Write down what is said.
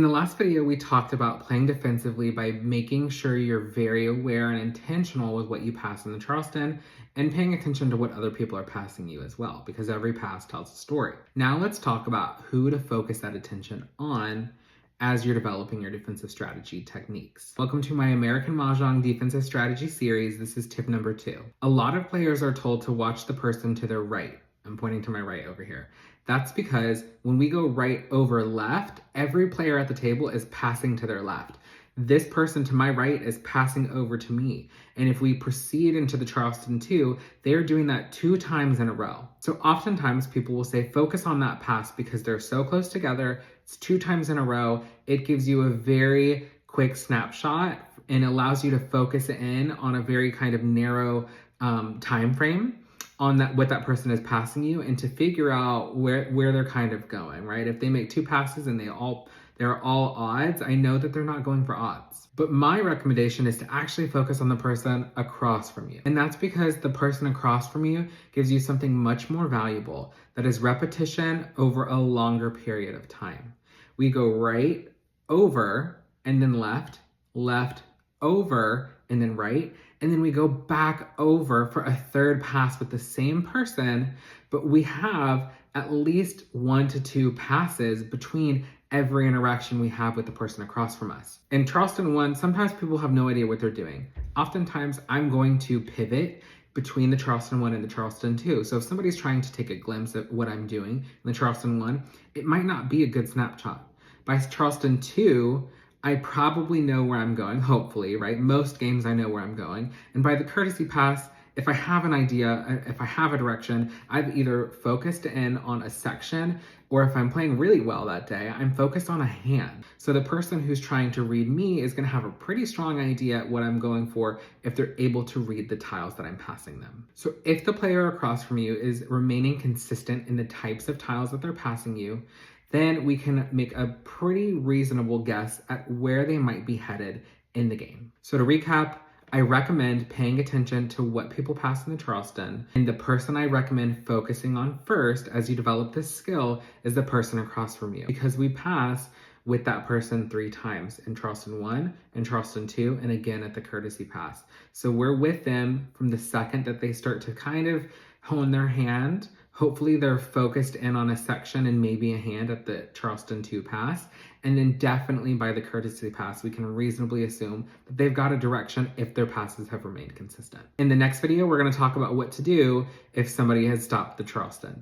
In the last video, we talked about playing defensively by making sure you're very aware and intentional with what you pass in the Charleston and paying attention to what other people are passing you as well, because every pass tells a story. Now let's talk about who to focus that attention on as you're developing your defensive strategy techniques. Welcome to my American Mahjong defensive strategy series. This is tip number 2. A lot of players are told to watch the person to their right. I'm pointing to my right over here. That's because when we go right over left, every player at the table is passing to their left. This person to my right is passing over to me. And if we proceed into the Charleston 2, they're doing that 2 times in a row. So oftentimes people will say, focus on that pass because they're so close together. It's 2 times in a row. It gives you a very quick snapshot and allows you to focus in on a very kind of narrow time frame on that, what that person is passing you, and to figure out where they're kind of going, right? If they make 2 passes and they're all odds, I know that they're not going for odds. But my recommendation is to actually focus on the person across from you. And that's because the person across from you gives you something much more valuable, that is repetition over a longer period of time. We go right over and then left, left over and then right, and then we go back over for a 3rd pass with the same person, but we have at least 1 to 2 passes between every interaction we have with the person across from us. In Charleston 1, sometimes people have no idea what they're doing. Oftentimes, I'm going to pivot between the Charleston 1 and the Charleston 2. So if somebody's trying to take a glimpse at what I'm doing in the Charleston 1, it might not be a good snapshot. By Charleston 2, I probably know where I'm going, hopefully, right? Most games I know where I'm going. And by the courtesy pass, if I have an idea, if I have a direction, I've either focused in on a section, or if I'm playing really well that day, I'm focused on a hand. So the person who's trying to read me is gonna have a pretty strong idea what I'm going for if they're able to read the tiles that I'm passing them. So if the player across from you is remaining consistent in the types of tiles that they're passing you, then we can make a pretty reasonable guess at where they might be headed in the game. So to recap, I recommend paying attention to what people pass in the Charleston, and the person I recommend focusing on first as you develop this skill is the person across from you, because we pass with that person 3 times in Charleston 1 and Charleston 2, and again at the courtesy pass. So we're with them from the second that they start to kind of hone their hand. Hopefully they're focused in on a section and maybe a hand at the Charleston 2 pass. And then definitely by the courtesy pass, we can reasonably assume that they've got a direction if their passes have remained consistent. In the next video, we're going to talk about what to do if somebody has stopped the Charleston.